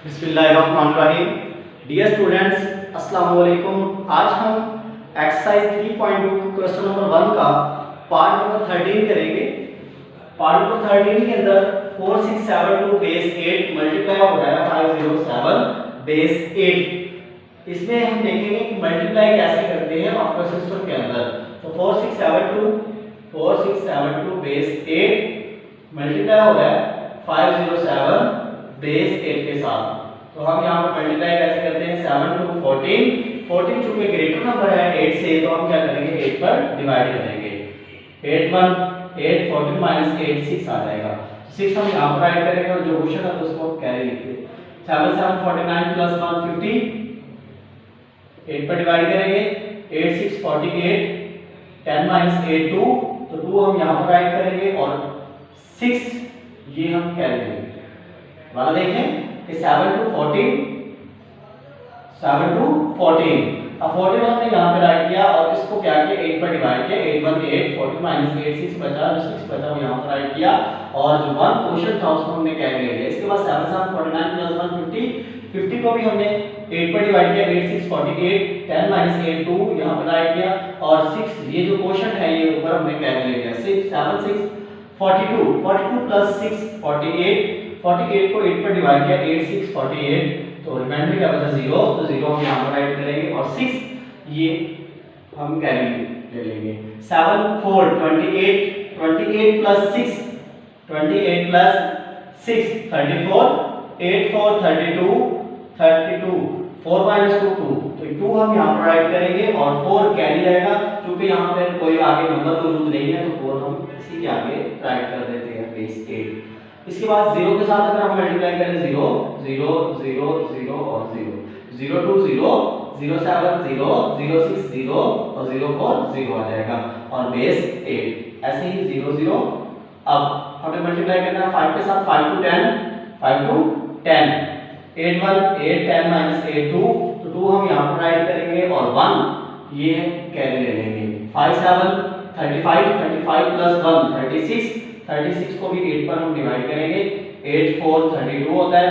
बिस्मिल्लाहिर्रहमानिर्रहीम। Dear students, अस्सलाम वालेकुम। आज हम एक्सरसाइज 3.2 क्वेश्चन नंबर 1 का पार्ट नंबर 13 करेंगे। पार्ट नंबर 13 के अंदर 4672 बेस 8 मल्टीप्लाई हो रहा है 507 बेस 8। इसमें हम देखेंगे कि मल्टीप्लाई कैसे करते हैं ऑक्टल सिस्टम के अंदर। तो 4672 बेस 8 मल्टीप्लाई हो रहा है 507 बेस 8 के साथ। तो हम यहाँ पर मल्टीप्लाई कैसे करते हैं, 7 टू 14, 14 चूंकि ग्रेटर नंबर है 8 से, तो हम क्या करेंगे 8 पर डिवाइड करेंगे। 8 1 8 14 माइनस 8 6 आ जाएगा। 6 हम यहाँ पर राइट करेंगे और जो क्वेश्चन है तो उसको कैरी लिखते हैं। 7 7 49 प्लस 1 50, 8 पर डिवाइड करेंगे। 8 6 48, 10 माइनस 8 2, तो 2 हम यहाँ पर राइट करेंगे और 6 ये हम कैरी करेंगे। वाला देखें कि 7 टू 14, 7 टू 14, अब 14 हमने यहाँ पे राइट किया और इसको क्या किया 8 पर डिवाइड किया। 8 1 8 14 माइनस 8 6 बचा, जो 6 बचा वो यहाँ पर राइट किया और जो 1 क्वेश्चन था उसको हमने कैरी ले लिया। इसके बाद 7 7 49 प्लस 1 50, 50 को भी हमने 8 पर डिवाइड किया। 8 6 48, 10 माइनस 8 2 यहाँ पर राइट किया और 6 ये जो क्वेश्चन है ये ऊपर हमने कैरी ले लिया। 6 7 6 42, 42 प्लस 6 48, 48 को 8 पर डिवाइड किया। 8 6 48, तो रिमाइंडर क्या बचा 0, तो 0 हम यहाँ पर राइट करेंगे और 6 ये हम कैरी ले लेंगे। 7 4 28, 28 प्लस 6 28 प्लस 6 34, 8 4 32, 32 4 माइनस 2 2, तो 2 हम यहाँ पर राइट करेंगे और 4 कैरी आएगा। क्योंकि यहाँ पे कोई आगे नंबर मौजूद नहीं है तो 4 हम इसी के आगे राइट कर देते हैं बेस 8। इसके बाद 0 के साथ अगर हम मल्टीप्लाई करें 0 0 0 0 और 0, 0 2 0, 0 7 0, 0 6 0 और 0 4 0 आ जाएगा और बेस 8 ऐसे ही 0 0। अब हमें मल्टीप्लाई करना है 5 के साथ, 5 टू 10, 5 टू 10, 8 1 8 10 माइनस 8 2, तो 2 हम यहाँ पर राइट करेंगे और 1 ये कैरी ले लेंगे। 5 7 35, 35 प्लस 1 36, 36 को भी 8 पर हम डिवाइड करेंगे। 8 4 32 होता है।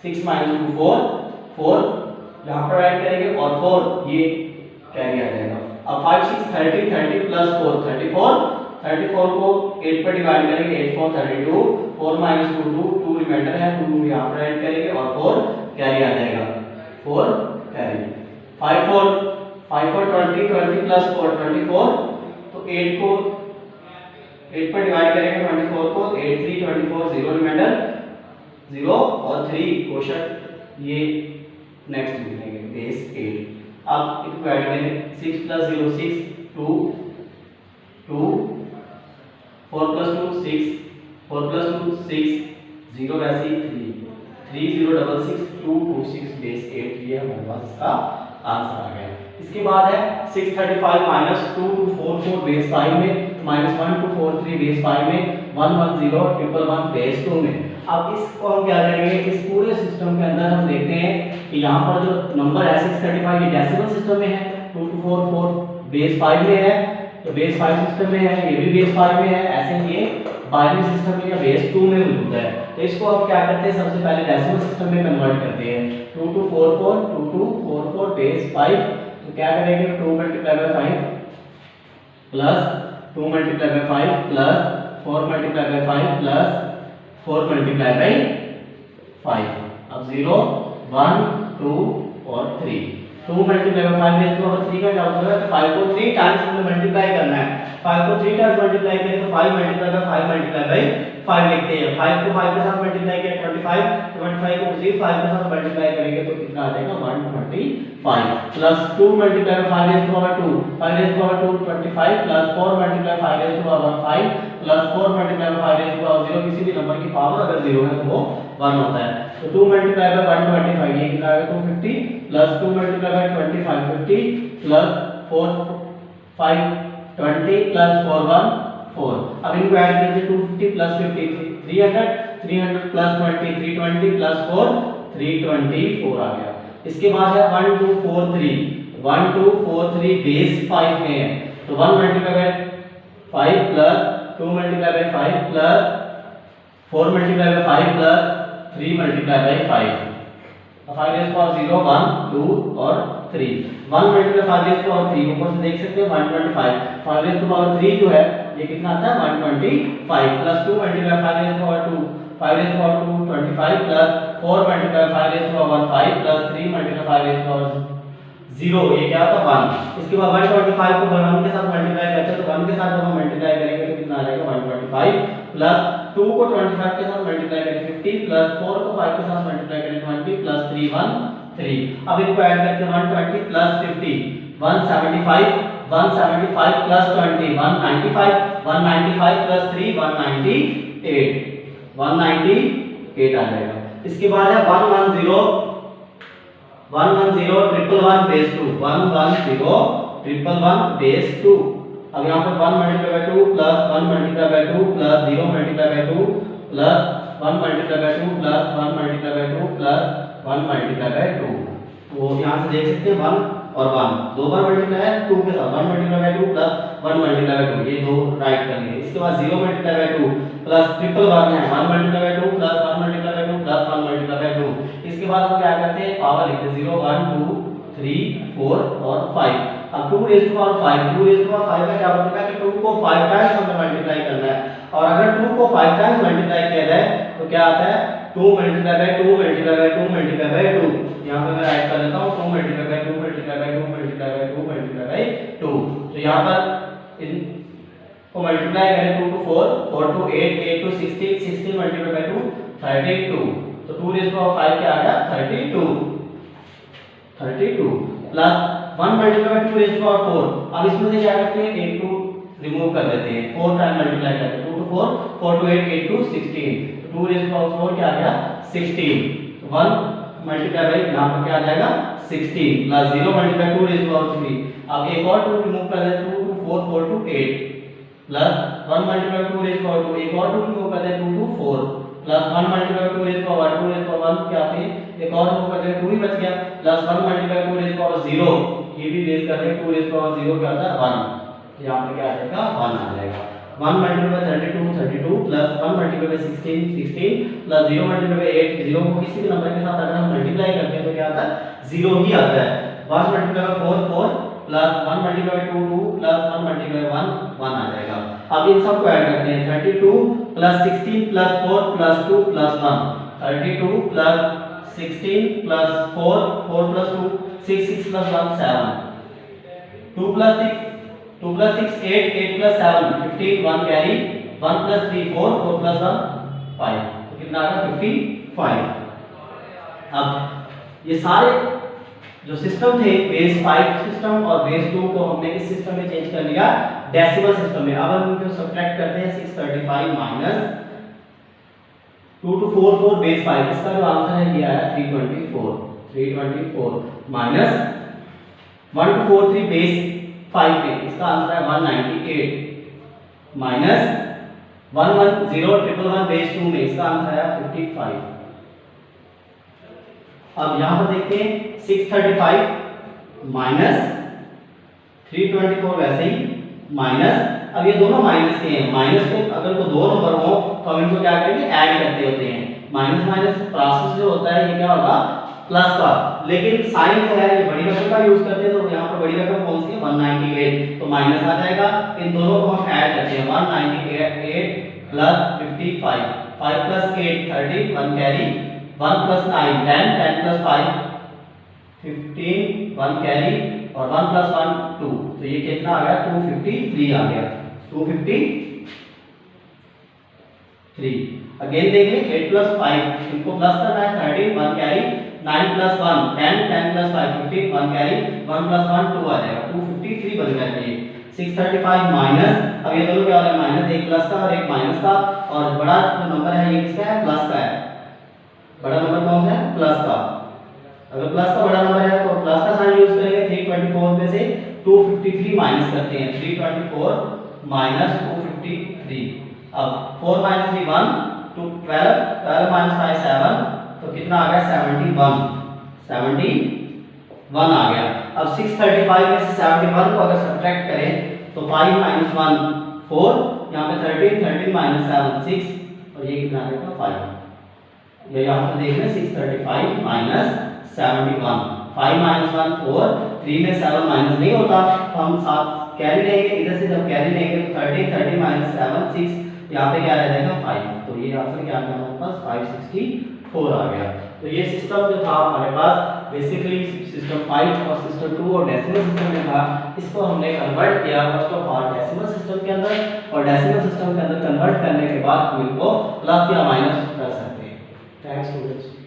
6 माइनस 2 4, 4 यहाँ पर राइट करेंगे और 4 ये कैरी आ जाएगा। अब 5 6 30, 30 प्लस 4 34, 34 को 8 पर डिवाइड करेंगे। 8 4 32, 4 माइनस 2 2, 2 रिमाइंडर है, 2 यहाँ पर राइट करेंगे और 4 कैरी आ जाएगा। 4 कैरी। 5 4 20, 20 प्लस 4 24, तो 8 को 8 पर डिवाइड करेंगे 24 को। 8 3 24, 0 रिमाइंडर 0 और 3 क्वेश्चन ये नेक्स्ट लिखेंगे बेस 8। अब इसको ऐड करें 6 प्लस 0 6 2 2, 4 प्लस 2 6, 4 प्लस 2 6, 0 वैसे ही 3 0 6 6 2 2 6 बेस 8, ये हमारे पास इसका आंसर आ गया। इसके बाद है 635 माइनस 2 2 4 4 बेस 5 में, माइनस 1 2 4 3 बेस 5 में, 1 1 0 ट्रिपल 1 बेस 2 में। अब इसको हम क्या करेंगे, इस पूरे सिस्टम के अंदर हम देखते हैं कि यहाँ पर जो नंबर है 635 ये डेसिमल सिस्टम में है, 2 2 4 4 बेस 5 में है, तो बेस 5 सिस्टम में है, ये भी बेस 5 में है, ऐसे ये बाइनरी सिस्टम में या बेस 2 में मौजूद है। तो इसको हम क्या करते हैं, सबसे पहले डेसिमल सिस्टम में कन्वर्ट करते हैं। 2 2 4 4 2 2 4 4 बेस 5, तो क्या करेंगे 2 multiply by 5 plus 2 multiply by 5 plus 4 multiply by 5 plus 4 multiply by 5। अब 0 1 2 और 3, 2 multiply by 5 raise to power 3 का क्या होता है, 5 को 3 टाइम्स हमने मल्टीप्लाई करना है। 5 को 3 टाइम्स मल्टीप्लाई करें तो 5 मल्टीप्लाई बाय 5 मल्टीप्लाई बाय 5 लिखते हैं। 5 को 5 के साथ मल्टीप्लाई किया 25, 25 को उसी 5 के साथ मल्टीप्लाई करेंगे तो कितना आ जाएगा 125 plus 2 multiply by 5 raise to power 2, 5 raise to power 2 25 plus 4 multiply 5 raise to power 5 plus 4 multiply by 5 raise to power 0, किसी भी नंबर की पावर अगर 0 है तो वो 1 होता है। तो 2 मल्टीप्लाई बाय 125 ये कितना आएगा 250 plus 2 multiply bye 25 50 plus 4 5 20 plus 4 1 4। अब इनको ऐड करेंगे 250 प्लस 50 300, 300 प्लस 20 320 प्लस 4 324 आ गया। इसके बाद है 1 2 4 3, 1 2 4 3 बेस 5 में है, तो 1 multiply by 5 plus 2 multiply by 5 plus 4 multiply by 5 plus 3 multiply by 5, 5 rays power 0 1 2 और 3, 1 मल्टीप्लाई 5 रेज़ पावर 3, ऊपर से देख सकते हैं 125, 5 रेज़ पावर 3 जो है ये कितना आता है 125 plus 2 multiply 5 rays power 2, 5 rays power 2 25 plus 4 multiply 5 rays power 1 5 plus 3 multiply 5 rays power 0, ये क्या होता है 1। इसके बाद 125 को 1 के साथ मल्टीप्लाई करते हैं तो 1 के साथ जब हम मल्टीप्लाई करेंगे तो कितना आ जाएगा 125 प्लस 2 को 25 के साथ मल्टीप्लाई करें 50 प्लस 4 को 5 के साथ मल्टीप्लाई करें 20 प्लस 3 13। अब इनको ऐड करते हैं 120 प्लस 50 175 175 प्लस 20 195 195 प्लस 3 198 आ जाएगा। इसके बाद है 110 110 ट्रिपल 1 बेस 2 110 ट्रिपल 1 बेस 2। अब यहाँ पे 1 multiply by 2 plus 1 multiply by 2 plus 0 multiply by 2 plus 1 multiply by 2 plus 1 multiply by 2 plus 1 multiply by 2। तो यहाँ से देख सकते हैं 1 और 1 दो बार मल्टीप्लाई है 2 के साथ 1 multiply by 2 plus 1 multiply by 2, ये दो राइट कर लिए। इसके बाद 0 मल्टीप्लाई बाय 2 प्लस ट्रिपल 1 है 1 multiply by 2 plus 1 multiply by 2 plus 1 multiply by 2। इसके बाद हम क्या करते हैं पावर लिखते हैं 0 1 2 3 4 और 5। अब 2 raise to power 5, 2 raise to power 5 का क्या मतलब है कि 2 को 5 टाइम्स हमें मल्टीप्लाई करना है, और अगर 2 को 5 टाइम्स मल्टीप्लाई किया जाए तो क्या आता है 2 multiply by 2 multiply by 2 multiply by 2। यहाँ पे मैं राइट कर लेता हूँ 2 multiply by 2 multiply by 2 multiply by 2 multiply by 2। तो यहाँ पर इन को मल्टीप्लाई करें 2 to 4 4 to 8 8 to 16 16 multiply by 2 32। तो 2 रेज़ टू पावर 5 क्या आ गया 32 plus 1 multiply by 2 raise to power 4। अब इसमें से क्या करते हैं 8 2 रिमूव कर देते हैं, 4 टाइम मल्टीप्लाई करते हैं 2 to 4 4 to 8 8 to 16। तो 2 रेज़ टू पावर 4 क्या आ गया 16। 1 मल्टीप्लाई बाय यहाँ पर क्या आ जाएगा 16 plus 0 multiply 2 raise to power 3। अब एक और 2 रिमूव कर देते हैं 2 to 4 4 to 8 plus 1 multiply 2 raise to power 2, एक और 2 रिमूव कर देते हैं 2 to 4 plus 1 multiply 2 raise to power 2 raise to power 1 क्या आते हैं एक और रिमूव कर देते हैं 2 ही बच गया plus 1 multiply 2 raise to power 0, ये भी रेज़ कर दें 2 रेज़ टू पावर 0 क्या आता है 1। तो यहाँ पे क्या आ जाएगा 1 आ जाएगा। 1 multiply 32 32 plus 1 multiply 16 16 plus 0 multiply 8 0 को किसी भी नंबर के साथ अगर हम मल्टीप्लाई करते हैं तो क्या आता है 0 ही आता है। 1 multiply 4 4 plus 1 multiply 2 2 plus 1 multiply 1 1 आ जाएगा। अब इन सब को ऐड करते हैं 32 plus 16 plus 4 plus 2 plus 1 32 plus 16 plus 4 4 plus 2 6 6 plus 1 7 2 plus 6 2 plus 6 8 8 plus 7 15 1 carry 1 plus 3 4 4 plus 1 5। तो कितना आ गया 55। अब ये सारे जो सिस्टम थे बेस 5 सिस्टम और बेस 2 को हमने किस सिस्टम में चेंज कर लिया डेसिमल सिस्टम में। अब हम इनको सब्ट्रैक्ट करते हैं 635 माइनस 2 to 4 4 बेस 5, इसका जो आंसर है ये आया 324 माइनस 1 to 4 3 बेस 5 में इसका आंसर है 198 माइनस 110 ट्रिपल 1 बेस 2 में इसका आंसर है 55। अब यहां पर देखते हैं 635 माइनस 324 वैसे ही माइनस, अब ये दोनों माइनस के हैं, माइनस के अगर वो दो नंबर हो तो हम इनको क्या करेंगे ऐड करते होते हैं। माइनस माइनस प्रोसेस जो होता है ये क्या होगा प्लस का, लेकिन साइन जो है ये बड़ी रकम का यूज करते हैं तो यहाँ पर बड़ी रकम कौन सी है 198 तो माइनस आ जाएगा। इन दोनों को हम ऐड करते हैं 198 plus 55 5 plus 8 30 1 carry 1 plus 9 10 10 plus 5 15 1 carry और 1 प्लस 1 2, तो ये कितना आ गया 253 आ गया 253। अगेन देखिए 8 प्लस 5 इनको प्लस करना है 13 1 carry 9 plus 1 10 10 plus 5 15 1 carry 1 plus 1 2 आ जाएगा 253 बन गया। ये 635 माइनस, अब ये दोनों क्या हो रहा है माइनस, एक प्लस का और एक माइनस का, और बड़ा जो नंबर है ये किसका है प्लस का है। बड़ा नंबर कौन सा है प्लस का, अगर प्लस का बड़ा नंबर है तो प्लस का साइन यूज करेंगे। 324 में से 253 माइनस करते हैं 324 माइनस 253। अब 4 माइनस 3 1 2 12 12 माइनस 5 7, तो कितना आ गया 71 आ गया। अब 635 में से 71 को अगर सब्ट्रैक्ट करें तो 5 माइनस 1 4, यहाँ पे 13 13 माइनस 7 6 और ये कितना आ जाएगा 5। ये यहाँ पर देख रहे हैं 635 माइनस 71, 5 माइनस 1 4, 3 में 7 माइनस नहीं होता तो हम साथ कैरी लेंगे, इधर से जब कैरी लेंगे तो 30 30 माइनस 7 6, यहाँ पे क्या रह जाएगा 5, तो ये आंसर क्या आ गया हमारे पास 564 आ गया। तो ये सिस्टम जो था हमारे पास बेसिकली सिस्टम 5 और सिस्टम 2 और डेसिमल सिस्टम में था, इसको हमने कन्वर्ट किया first of all decimal system के अंदर, और डेसिमल सिस्टम के अंदर कन्वर्ट करने के बाद हम इनको प्लस या माइनस कर सकते हैं। Thanks students.